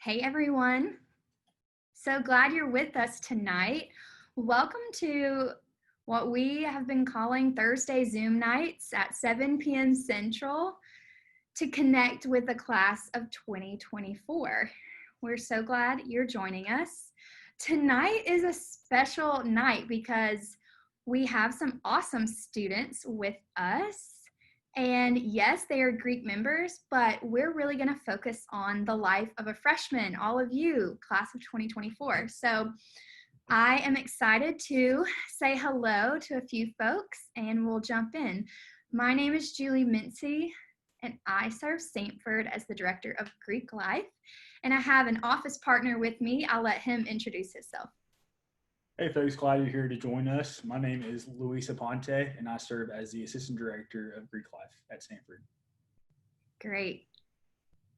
Hey everyone, so glad you're with us tonight. Welcome to what we have been calling Thursday Zoom nights at 7 p.m. Central to connect with the class of 2024. We're so glad you're joining us. Tonight is a special night because we have some awesome students with us. And yes, they are Greek members, but we're really going to focus on the life of a freshman, all of you, class of 2024. So I am excited to say hello to a few folks and we'll jump in. My name is Julie Mincy and I serve Samford as the Director of Greek Life. And I have an office partner with me. I'll let him introduce himself. Hey folks, glad you're here to join us. My name is Luis Aponte and I serve as the Assistant Director of Greek Life at Samford. Great.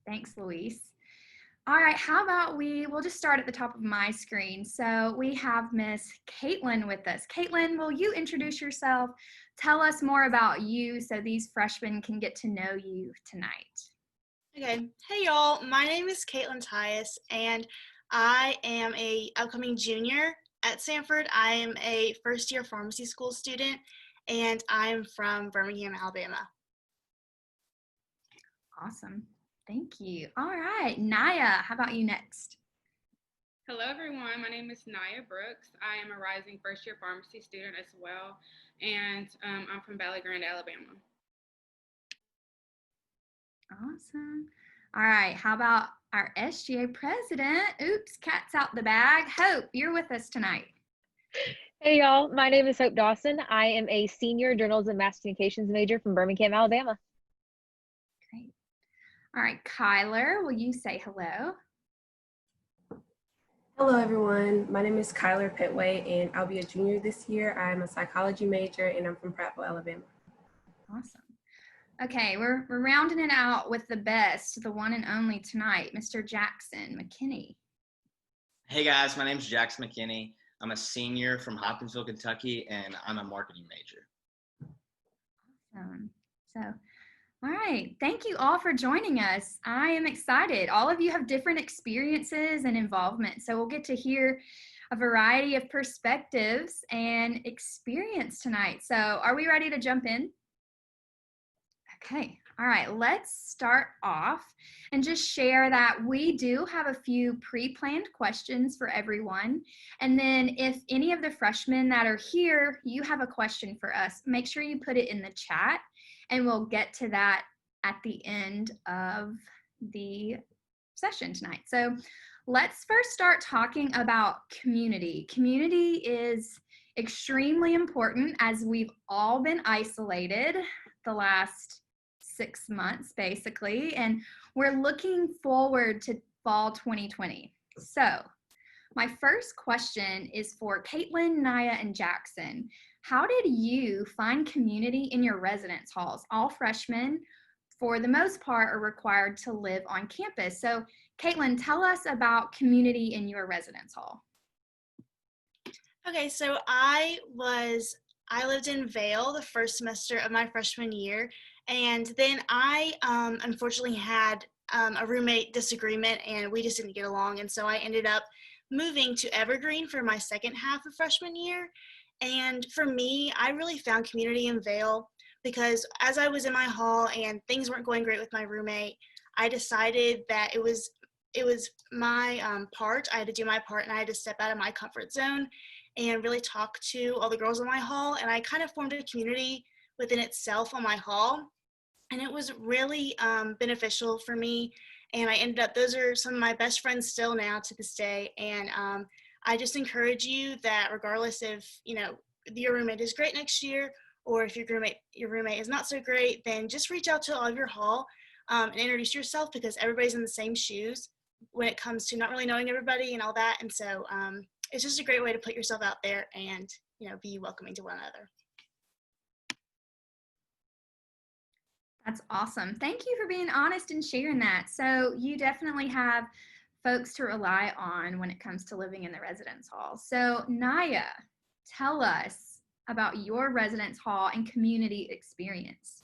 Thanks, Luis. All right, how about we'll just start at the top of my screen. So we have Miss Caitlin with us. Caitlin, will you introduce yourself? Tell us more about you so these freshmen can get to know you tonight. Okay. Hey y'all, my name is Caitlin Tyus and I am a upcoming junior at Samford. I am a first year pharmacy school student and I'm from Birmingham, Alabama. Awesome. Thank you. All right, Naya, how about you next? Hello everyone, my name is Naya Brooks. I am a rising first year pharmacy student as well, and I'm from Valley Grande, Alabama. Awesome. All right, how about our SGA president? Oops, cat's out the bag. Hope, you're with us tonight. Hey y'all, my name is Hope Dawson. I am a senior journalism and mass communications major from Birmingham, Alabama. Great. All right, Kyler, will you say hello? Hello everyone, my name is Kyler Petway and I'll be a junior this year. I'm a psychology major and I'm from Prattville, Alabama. Awesome. Okay, we're rounding it out with the best, the one and only tonight, Mr. Jackson McKinney. Hey guys, my name is Jackson McKinney. I'm a senior from Hopkinsville, Kentucky, and I'm a marketing major. Awesome. So, all right, thank you all for joining us. I am excited. All of you have different experiences and involvement, so we'll get to hear a variety of perspectives and experience tonight. So are we ready to jump in? Okay, all right, let's start off and just share that we do have a few pre-planned questions for everyone. And then if any of the freshmen that are here, you have a question for us, make sure you put it in the chat and we'll get to that at the end of the session tonight. So let's first start talking about community. Community is extremely important as we've all been isolated the last 6 months basically, and we're looking forward to fall 2020. So my first question is for Caitlin, Naya, and Jackson. How did you find community in your residence halls? All freshmen, for the most part, are required to live on campus. So Caitlin, tell us about community in your residence hall. Okay, so I lived in Vail the first semester of my freshman year, and then I unfortunately had a roommate disagreement and we just didn't get along, and so I ended up moving to Evergreen for my second half of freshman year. And for me, I really found community in Vail because as I was in my hall and things weren't going great with my roommate, I decided that it was my part. I had to do my part and I had to step out of my comfort zone and really talk to all the girls in my hall, and I kind of formed a community within itself on my hall, and it was really beneficial for me, and I ended up, those are some of my best friends still now to this day, and I just encourage you that regardless if, your roommate is great next year, or if your roommate is not so great, then just reach out to all of your hall and introduce yourself, because everybody's in the same shoes when it comes to not really knowing everybody and all that, and so it's just a great way to put yourself out there and, be welcoming to one another. That's awesome. Thank you for being honest and sharing that. So you definitely have folks to rely on when it comes to living in the residence hall. So Naya, tell us about your residence hall and community experience.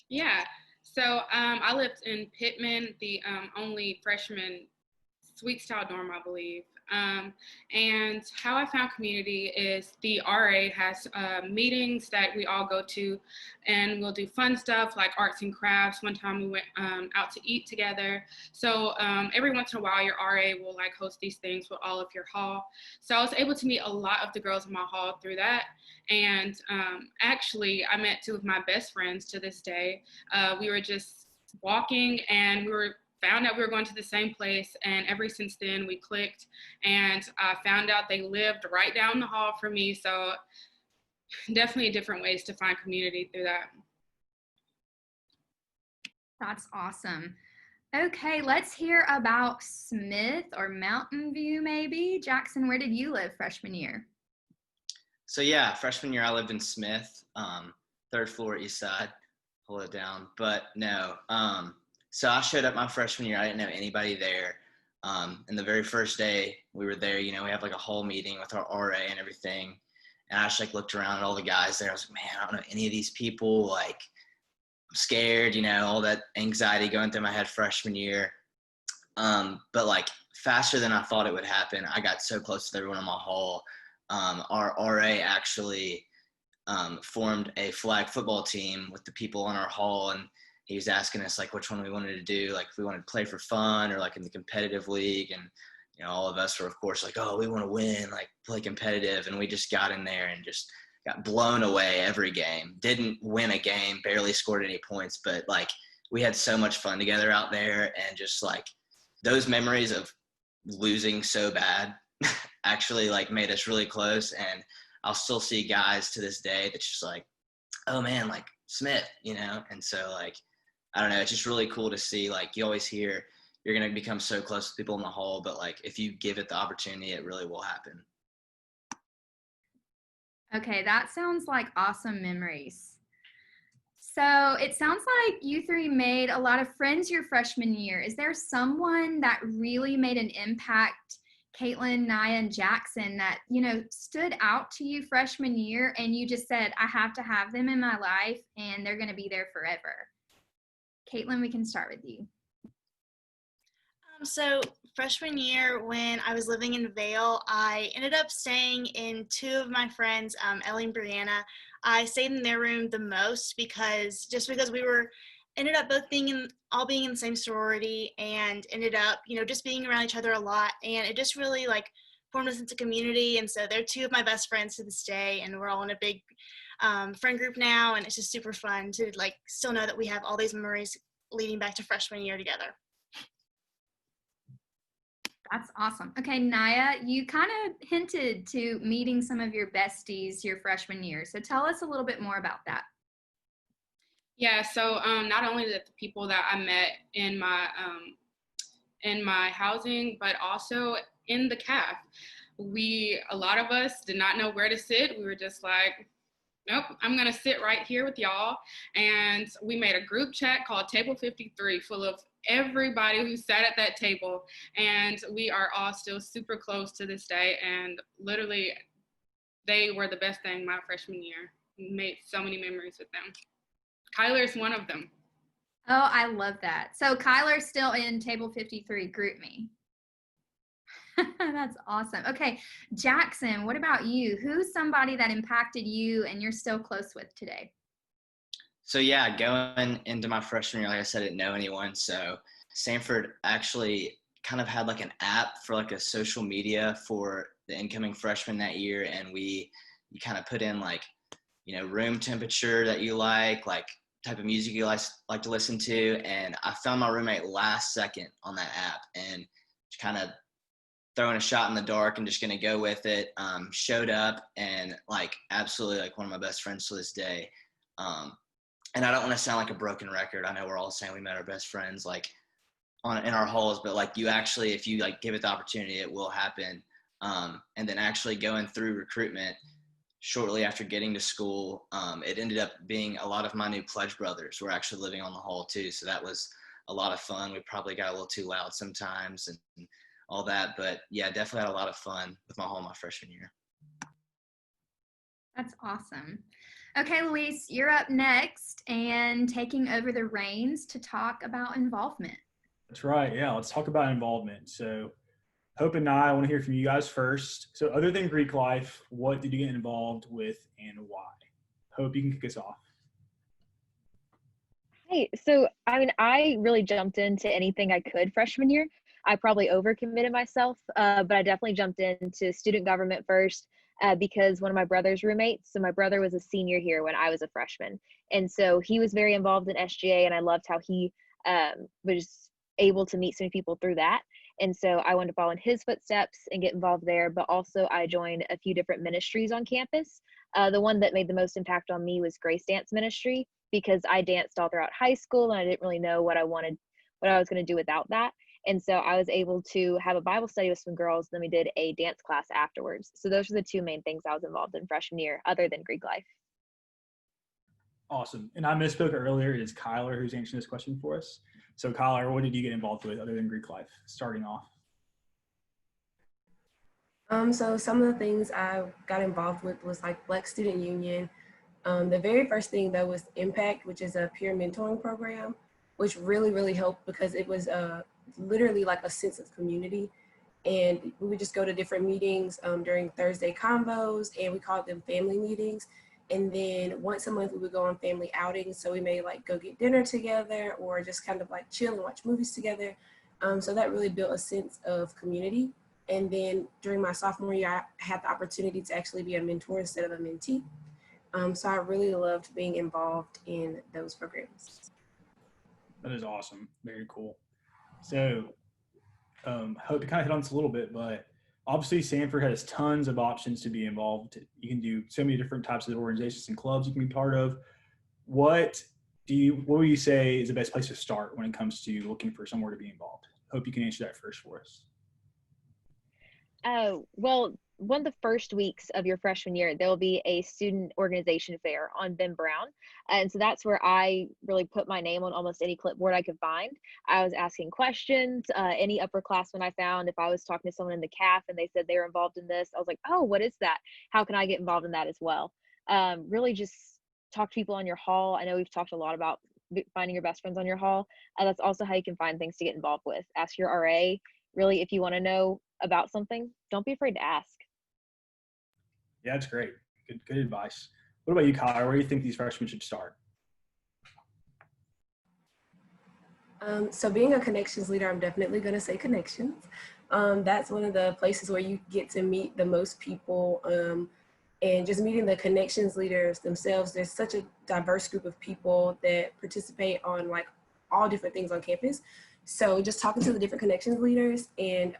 Yeah, so I lived in Pittman, the only freshman suite style dorm, I believe. And how I found community is the RA has meetings that we all go to, and we'll do fun stuff like arts and crafts. One time we went out to eat together. So every once in a while, your RA will like host these things with all of your hall. So I was able to meet a lot of the girls in my hall through that. And actually, I met two of my best friends to this day. We were just walking, and we found out we were going to the same place, and ever since then we clicked, and I found out they lived right down the hall from me. So definitely different ways to find community through that. That's awesome. Okay, let's hear about Smith or Mountain View maybe. Jackson, where did you live freshman year? So yeah, freshman year I lived in Smith, third floor east side, hold it down. But no, so I showed up my freshman year. I didn't know anybody there. And the very first day we were there, we have like a whole meeting with our RA and everything. And I just like looked around at all the guys there. I was like, man, I don't know any of these people. Like, I'm scared, all that anxiety going through my head freshman year. But like faster than I thought it would happen, I got so close to everyone in my hall. Our RA actually formed a flag football team with the people in our hall, and he was asking us like which one we wanted to do, like if we wanted to play for fun or like in the competitive league. And all of us were of course like, oh, we want to win, like play competitive. And we just got in there and just got blown away every game. Didn't win a game, barely scored any points, but like we had so much fun together out there. And just like those memories of losing so bad actually like made us really close. And I'll still see guys to this day that's just like, oh man, like Smith, And so like, I don't know, it's just really cool to see. Like you always hear you're going to become so close to people in the hall, but like if you give it the opportunity, it really will happen. Okay, that sounds like awesome memories. So it sounds like you three made a lot of friends your freshman year. Is there someone that really made an impact, Caitlin, Naya, and Jackson, that, stood out to you freshman year and you just said, I have to have them in my life and they're going to be there forever? Caitlin, we can start with you. So freshman year, when I was living in Vail, I ended up staying in two of my friends, Ellie and Brianna. I stayed in their room the most because we ended up both being in the same sorority, and ended up, just being around each other a lot. And it just really like formed a sense of community. And so they're two of my best friends to this day, and we're all in a big friend group now. And it's just super fun to like still know that we have all these memories leading back to freshman year together. That's awesome. Okay, Naya, you kind of hinted to meeting some of your besties your freshman year. So tell us a little bit more about that. Yeah, so not only the people that I met in my housing, but also in the CAF. A lot of us did not know where to sit. We were just like, nope, I'm gonna sit right here with y'all. And we made a group chat called Table 53 full of everybody who sat at that table. And we are all still super close to this day. And literally, they were the best thing my freshman year. We made so many memories with them. Kyler's one of them. Oh, I love that. So Kyler's still in Table 53, group me. That's awesome. Okay, Jackson, what about you? Who's somebody that impacted you and you're still close with today? So yeah, going into my freshman year, like I said, I didn't know anyone. So Samford actually kind of had like an app for like a social media for the incoming freshmen that year. And you kind of put in like, room temperature that you like type of music you like to listen to. And I found my roommate last second on that app, and just kind of throwing a shot in the dark and just going to go with it. Showed up, and like absolutely like one of my best friends to this day. And I don't want to sound like a broken record. I know we're all saying we met our best friends like in our halls, but like you actually, if you like give it the opportunity, it will happen. And then actually going through recruitment shortly after getting to school, it ended up being a lot of my new pledge brothers were actually living on the hall too. So that was a lot of fun. We probably got a little too loud sometimes and all that, but yeah, definitely had a lot of fun with my hall my freshman year. That's awesome. Okay, Luis, you're up next and taking over the reins to talk about involvement. That's right. Yeah, let's talk about involvement. So Hope and I want to hear from you guys first. So other than Greek life, what did you get involved with and why? Hope you can kick us off. Hey, so I mean, I really jumped into anything I could freshman year. I probably overcommitted myself, but I definitely jumped into student government first because one of my brother's roommates, so my brother was a senior here when I was a freshman. And so he was very involved in SGA, and I loved how he was able to meet so many people through that. And so I wanted to follow in his footsteps and get involved there, but also I joined a few different ministries on campus. The one that made the most impact on me was Grace Dance Ministry because I danced all throughout high school and I didn't really know what I was going to do without that. And so I was able to have a Bible study with some girls. Then we did a dance class afterwards. So those are the two main things I was involved in freshman year, other than Greek life. Awesome. And I misspoke earlier. It's Kyler who's answering this question for us. So Kyler, what did you get involved with other than Greek life, starting off? So some of the things I got involved with was like Black Student Union. The very first thing though was Impact, which is a peer mentoring program, which really helped because it was literally like a sense of community. And we would just go to different meetings during Thursday convos, and we called them family meetings. And then once a month we would go on family outings. So we may like go get dinner together or just kind of like chill and watch movies together. So that really built a sense of community. And then during my sophomore year, I had the opportunity to actually be a mentor instead of a mentee. So I really loved being involved in those programs. That is awesome. Very cool. So hope to kind of hit on this a little bit, but obviously Samford has tons of options to be involved. You can do so many different types of organizations and clubs you can be part of. What would you say is the best place to start when it comes to looking for somewhere to be involved? Hope you can answer that first for us. Well, one of the first weeks of your freshman year, there will be a student organization fair on Ben Brown. And so that's where I really put my name on almost any clipboard I could find. I was asking questions, any upperclassmen I found. If I was talking to someone in the CAF and they said they were involved in this, I was like, oh, what is that? How can I get involved in that as well? Really just talk to people on your hall. I know we've talked a lot about finding your best friends on your hall. That's also how you can find things to get involved with. Ask your RA. Really, if you want to know about something, don't be afraid to ask. Yeah, that's great. Good advice. What about you, Kyler? Where do you think these freshmen should start? So being a connections leader, I'm definitely going to say connections. That's one of the places where you get to meet the most people, and just meeting the connections leaders themselves. There's such a diverse group of people that participate on like all different things on campus. So just talking to the different connections leaders and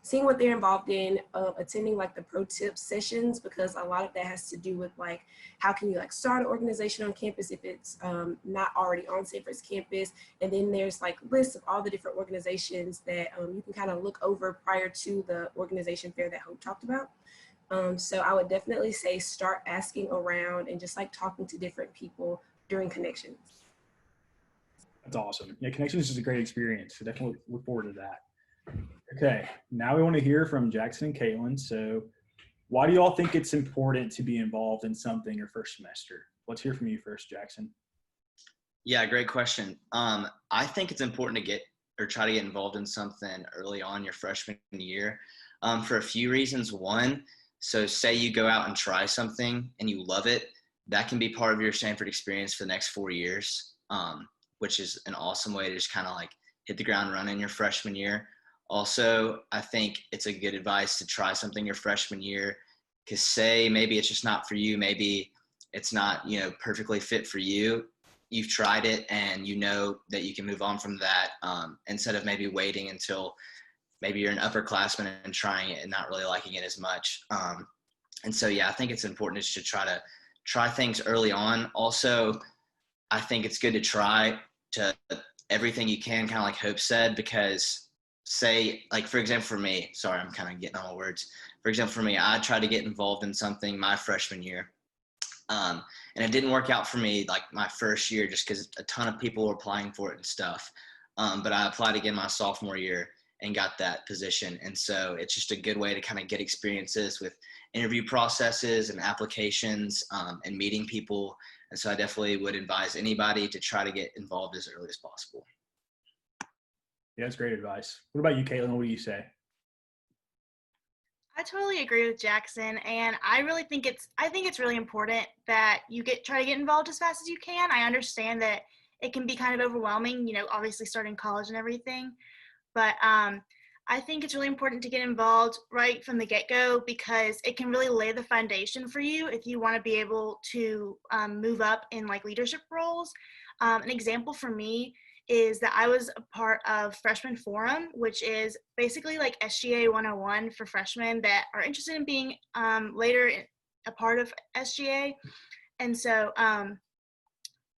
seeing what they're involved in, attending like the pro tip sessions, because a lot of that has to do with like, how can you like start an organization on campus if it's not already on Samford's campus. And then there's like lists of all the different organizations that you can kind of look over prior to the organization fair that Hope talked about. So I would definitely say start asking around and just like talking to different people during connections. That's awesome. Yeah, Connections is a great experience. So definitely look forward to that. Okay, now we want to hear from Jackson and Caitlin. So why do you all think it's important to be involved in something your first semester? Let's hear from you first, Jackson. Yeah, great question. I think it's important to try to get involved in something early on your freshman year for a few reasons. One, so say you go out and try something and you love it, that can be part of your Samford experience for the next 4 years, which is an awesome way to just kind of like hit the ground running your freshman year. Also, I think it's a good advice to try something your freshman year, because say maybe it's just not for you, maybe it's not, perfectly fit for you. You've tried it and you know that you can move on from that instead of maybe waiting until maybe you're an upperclassman and trying it and not really liking it as much. And so, yeah, I think it's important to try things early on. Also, I think it's good to try to everything you can, kind of like Hope said, because say, like, for example, for me, sorry, I'm kind of getting on my words. For example, for me, I tried to get involved in something my freshman year. And it didn't work out for me like my first year just because a ton of people were applying for it and stuff. But I applied again my sophomore year and got that position. And so it's just a good way to kind of get experiences with interview processes and applications and meeting people. And so I definitely would advise anybody to try to get involved as early as possible. Yeah, that's great advice. What about you, Caitlin? What do you say? I totally agree with Jackson, and I really think it's really important that you try to get involved as fast as you can. I understand that it can be kind of overwhelming, obviously starting college and everything, but I think it's really important to get involved right from the get-go because it can really lay the foundation for you if you want to be able to move up in like leadership roles. An example for me is that I was a part of Freshman Forum, which is basically like SGA 101 for freshmen that are interested in being later a part of SGA. And so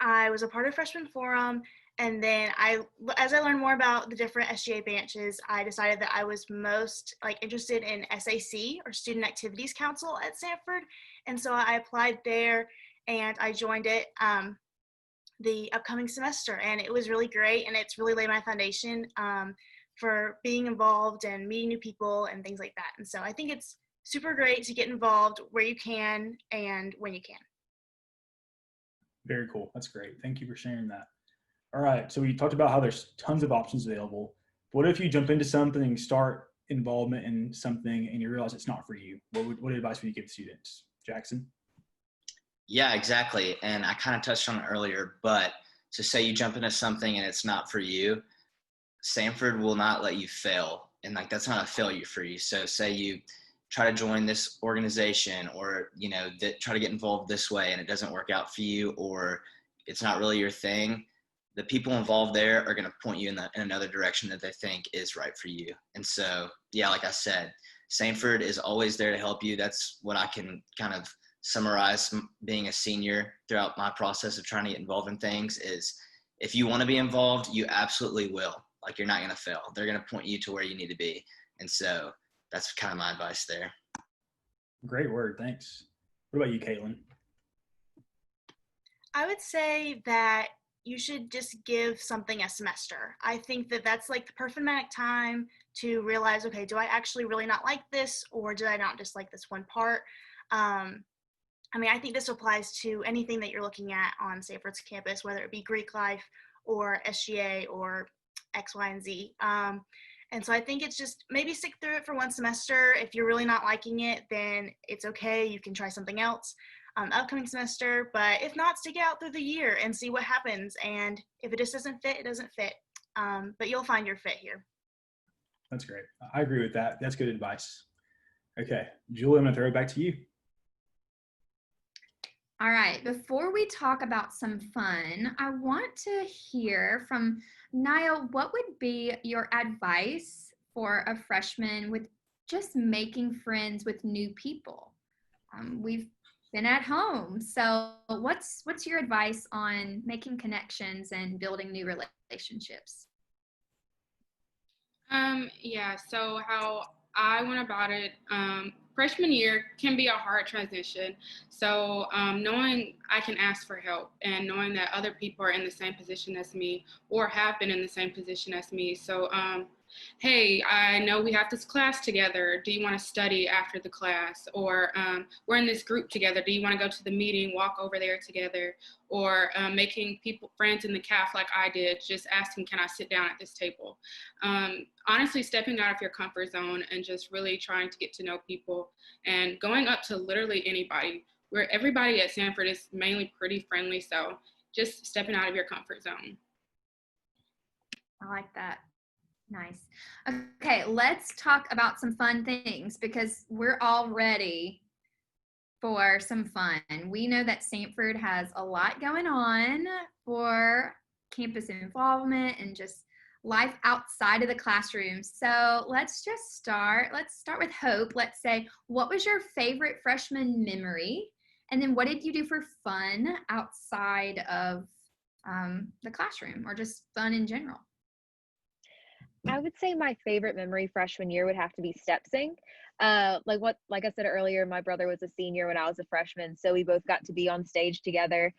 I was a part of Freshman Forum, and then as I learned more about the different SGA branches, I decided that I was most interested in SAC, or Student Activities Council at Samford, and so I applied there and I joined it the upcoming semester, and it was really great, and it's really laid my foundation for being involved and meeting new people and things like that. And so I think it's super great to get involved where you can and when you can. Very cool. That's great. Thank you for sharing that. All right. So we talked about how there's tons of options available. What if you jump into something and start involvement in something and you realize it's not for you? What advice would you give students? Jackson? Yeah, exactly. And I kind of touched on it earlier, but to say you jump into something and it's not for you, Samford will not let you fail. And that's not a failure for you. So say you try to join this organization or, try to get involved this way and it doesn't work out for you, or it's not really your thing. The people involved there are going to point you in another direction that they think is right for you. And so, yeah, like I said, Samford is always there to help you. That's what I can kind of summarize being a senior throughout my process of trying to get involved in things is if you want to be involved, you absolutely will. You're not going to fail. They're going to point you to where you need to be. And so that's kind of my advice there. Great word. Thanks. What about you, Caitlin? I would say that you should just give something a semester. I think that that's the perfect amount of time to realize, okay, do I actually really not like this, or did I not just like this one part? I think this applies to anything that you're looking at on Samford's campus, whether it be Greek life or SGA or X, Y, and Z. And so I think it's just maybe stick through it for one semester. If you're really not liking it, then it's okay. You can try something else upcoming semester. But if not, stick it out through the year and see what happens. And if it just doesn't fit, it doesn't fit. But you'll find your fit here. That's great. I agree with that. That's good advice. Okay, Julie, I'm going to throw it back to you. All right, before we talk about some fun, I want to hear from Niall, what would be your advice for a freshman with just making friends with new people? We've been at home, so what's your advice on making connections and building new relationships? So how I went about it, freshman year can be a hard transition. So knowing I can ask for help and knowing that other people are in the same position as me or have been in the same position as me. So, hey, I know we have this class together. Do you want to study after the class? Or we're in this group together. Do you want to go to the meeting, walk over there together? Or making friends in the CAF like I did, just asking, can I sit down at this table? Honestly, stepping out of your comfort zone and just really trying to get to know people and going up to literally anybody. Where everybody at Samford is mainly pretty friendly, so just stepping out of your comfort zone. I like that. Nice. Okay, let's talk about some fun things because we're all ready for some fun. We know that Samford has a lot going on for campus involvement and just life outside of the classroom. So let's just start. Let's start with Hope. Let's say, what was your favorite freshman memory? And then what did you do for fun outside of the classroom or just fun in general? I would say my favorite memory freshman year would have to be step sing. Like I said earlier, my brother was a senior when I was a freshman, so we both got to be on stage together.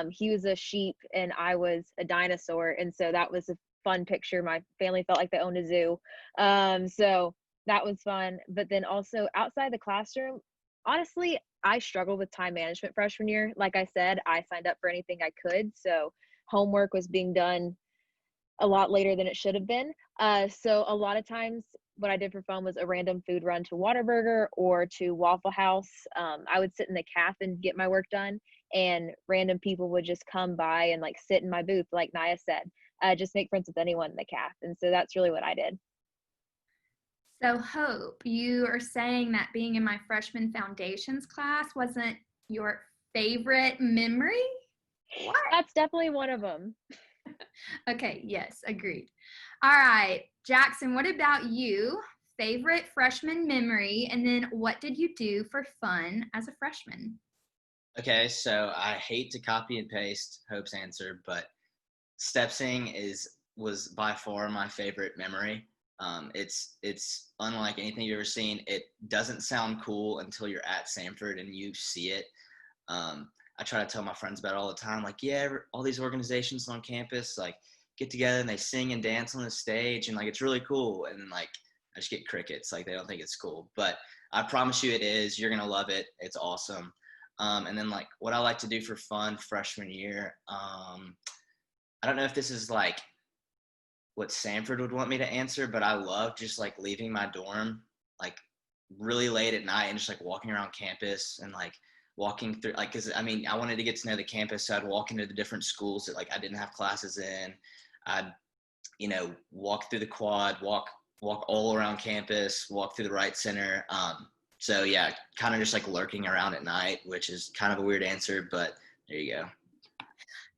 He was a sheep and I was a dinosaur, and so that was a fun picture. My family felt like they owned a zoo, so that was fun. But then also outside the classroom, honestly, I struggled with time management freshman year. Like I said, I signed up for anything I could, so homework was being done a lot later than it should have been. So a lot of times what I did for fun was a random food run to Whataburger or to Waffle House. I would sit in the caf and get my work done, and random people would just come by and like sit in my booth, like Naya said, just make friends with anyone in the caf. And so that's really what I did. So Hope, you are saying that being in my freshman foundations class wasn't your favorite memory? What? That's definitely one of them. Okay, yes, agreed. All right, Jackson, what about you? Favorite freshman memory, and then what did you do for fun as a freshman? Okay, so I hate to copy and paste Hope's answer, but step sing was by far my favorite memory. It's unlike anything you've ever seen. It doesn't sound cool until you're at Samford and you see it. I try to tell my friends about it all the time. Like, yeah, all these organizations on campus like get together and they sing and dance on the stage, and like it's really cool. And then like I just get crickets. Like they don't think it's cool, but I promise you it is. You're gonna love it. It's awesome. And then like what I like to do for fun freshman year. I don't know if this is like what Samford would want me to answer, but I love just like leaving my dorm like really late at night and just like walking around campus and like walking through like, cause I mean, I wanted to get to know the campus. So I'd walk into the different schools that like I didn't have classes in. I'd, walk through the quad, walk all around campus, walk through the Wright Center. So yeah, kind of just like lurking around at night, which is kind of a weird answer, but there you go.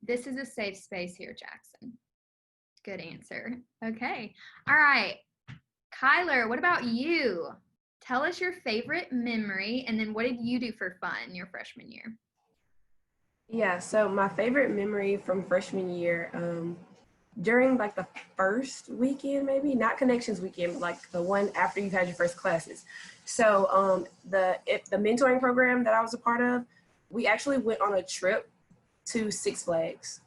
This is a safe space here, Jackson. Good answer. Okay. All right. Kyler, what about you? Tell us your favorite memory, and then what did you do for fun your freshman year? Yeah, so my favorite memory from freshman year, during like the first weekend, maybe not connections weekend, but like the one after you've had your first classes. So the mentoring program that I was a part of, we actually went on a trip to Six Flags,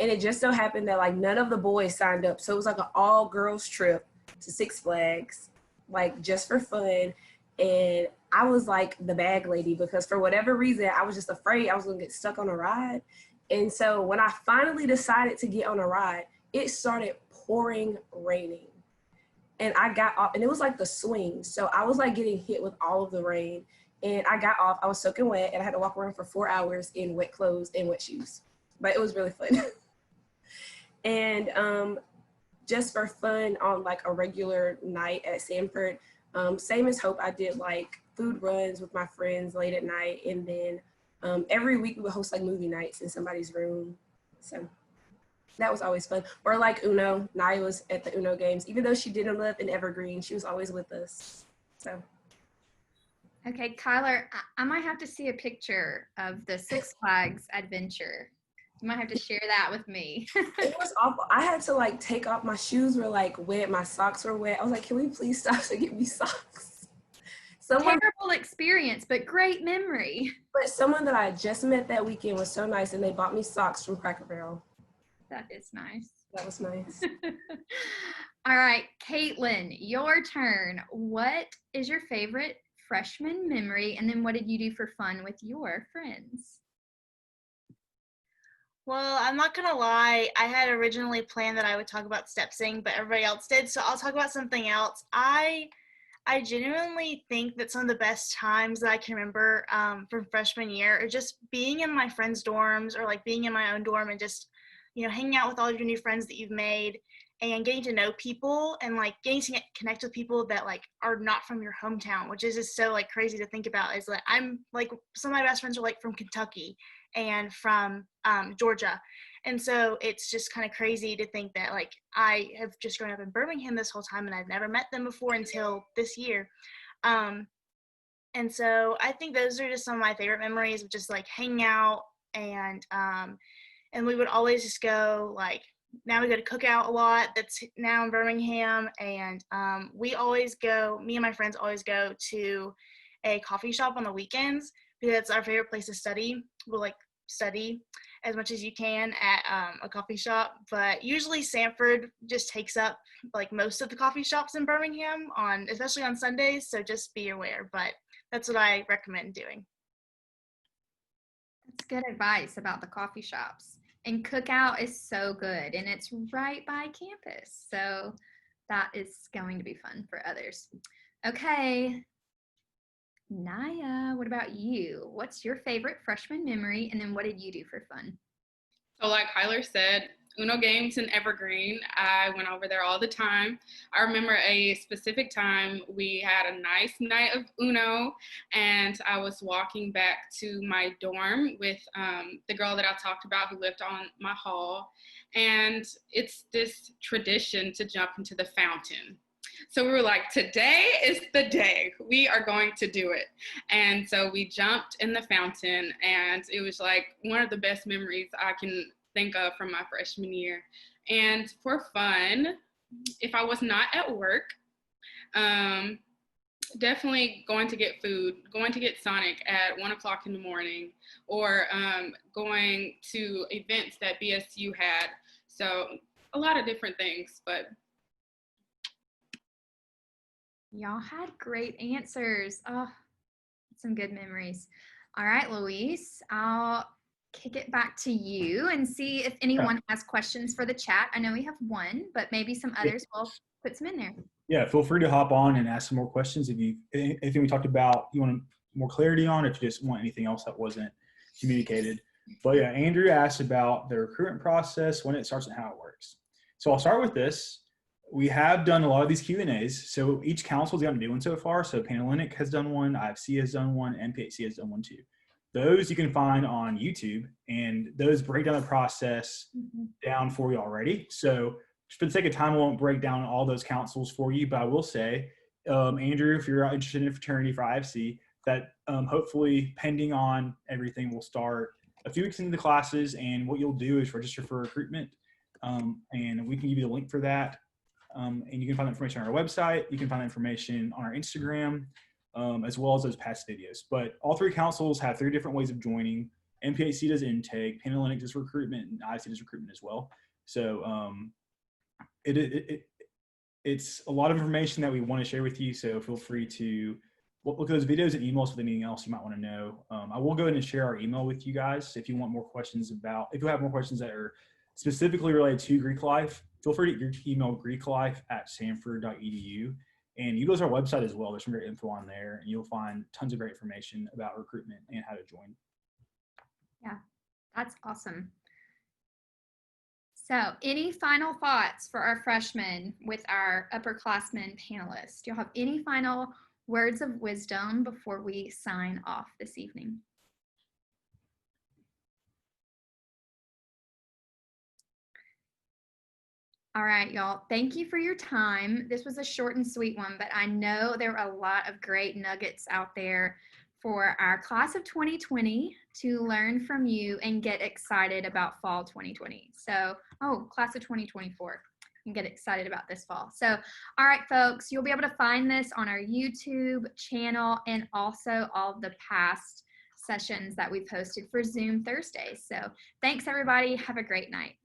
and it just so happened that like none of the boys signed up, so it was like an all girls trip to Six Flags, like just for fun. And I was like the bag lady because for whatever reason I was just afraid I was gonna get stuck on a ride. And so when I finally decided to get on a ride, it started pouring raining, and I got off, and it was like the swing, so I was like getting hit with all of the rain. And I got off, I was soaking wet, and I had to walk around for 4 hours in wet clothes and wet shoes, but it was really fun. And just for fun on like a regular night at Samford, same as Hope, I did like food runs with my friends late at night, and then every week we would host like movie nights in somebody's room. So that was always fun. Or like Uno. Naya was at the Uno games. Even though she didn't live in Evergreen, she was always with us. So. Okay, Kyler, I might have to see a picture of the Six Flags adventure. You might have to share that with me. It was awful. I had to like take off, my shoes were like wet, my socks were wet. I was like, can we please stop to get me socks? Terrible experience, but great memory. But someone that I just met that weekend was so nice, and they bought me socks from Cracker Barrel. That is nice. That was nice. All right, Caitlin, your turn. What is your favorite freshman memory, and then what did you do for fun with your friends? Well, I'm not gonna lie, I had originally planned that I would talk about step sing, but everybody else did, so I'll talk about something else. I genuinely think that some of the best times that I can remember from freshman year are just being in my friends' dorms or like being in my own dorm and just, hanging out with all of your new friends that you've made and getting to know people and like getting to connect with people that like are not from your hometown, which is just so like crazy to think about. Is like I'm like some of my best friends are like from Kentucky and from Georgia. And so it's just kind of crazy to think that like I have just grown up in Birmingham this whole time and I've never met them before until this year. And so I think those are just some of my favorite memories of just like hanging out and we would always just go like, now we go to Cookout a lot. That's now in Birmingham. And me and my friends always go to a coffee shop on the weekends because it's our favorite place to study. We'll like study as much as you can at a coffee shop, but usually Samford just takes up like most of the coffee shops in Birmingham especially on Sundays. So just be aware, but that's what I recommend doing. That's good advice about the coffee shops. And Cookout is so good, and it's right by campus. So that is going to be fun for others. Okay, Naya, what about you? What's your favorite freshman memory, and then what did you do for fun? So like Kyler said, Uno games in Evergreen. I went over there all the time. I remember a specific time we had a nice night of Uno, and I was walking back to my dorm with the girl that I talked about who lived on my hall. And it's this tradition to jump into the fountain. So we were like, today is the day. We are going to do it. And so we jumped in the fountain, and it was like one of the best memories I can think of from my freshman year. And for fun, if I was not at work, definitely going to get food, going to get Sonic at 1 o'clock in the morning, or going to events that BSU had. So a lot of different things, but Y'all had great answers. Oh, some good memories. All right, Luis, I'll kick it back to you and see if anyone has questions for the chat. I know we have one, but maybe some others will put some in there. Yeah, feel free to hop on and ask some more questions if you anything we talked about you want more clarity on, if you just want anything else that wasn't communicated. But yeah, Andrew asked about the recruitment process, when it starts and how it works. So I'll start with this. We have done a lot of these Q&As. So each council's gotten to do one so far. So Panhellenic has done one, IFC has done one, MPHC has done one too. Those you can find on YouTube, and those break down the process down for you already. So for the sake of time, I won't break down all those councils for you, but I will say, Andrew, if you're interested in a fraternity for IFC, that hopefully, pending on everything, will start a few weeks into the classes, and what you'll do is register for recruitment, and we can give you the link for that. And you can find that information on our website. You can find that information on our Instagram, as well as those past videos. But all three councils have 3 different ways of joining. MPHC does intake, Panhellenic does recruitment, and IFC does recruitment as well. So it's a lot of information that we want to share with you. So feel free to look at those videos and email us with anything else you might want to know. I will go ahead and share our email with you guys if you want more questions if you have more questions that are specifically related to Greek life. Feel free to email greeklife@samford.edu, and utilize our website as well. There's some great info on there, and you'll find tons of great information about recruitment and how to join. Yeah, that's awesome. So any final thoughts for our freshmen with our upperclassmen panelists? Do you have any final words of wisdom before we sign off this evening? All right, y'all. Thank you for your time. This was a short and sweet one, but I know there were a lot of great nuggets out there for our class of 2020 to learn from you and get excited about fall 2020. So, class of 2024 and get excited about this fall. So, all right, folks, you'll be able to find this on our YouTube channel and also all of the past sessions that we've hosted for Zoom Thursdays. So thanks, everybody. Have a great night.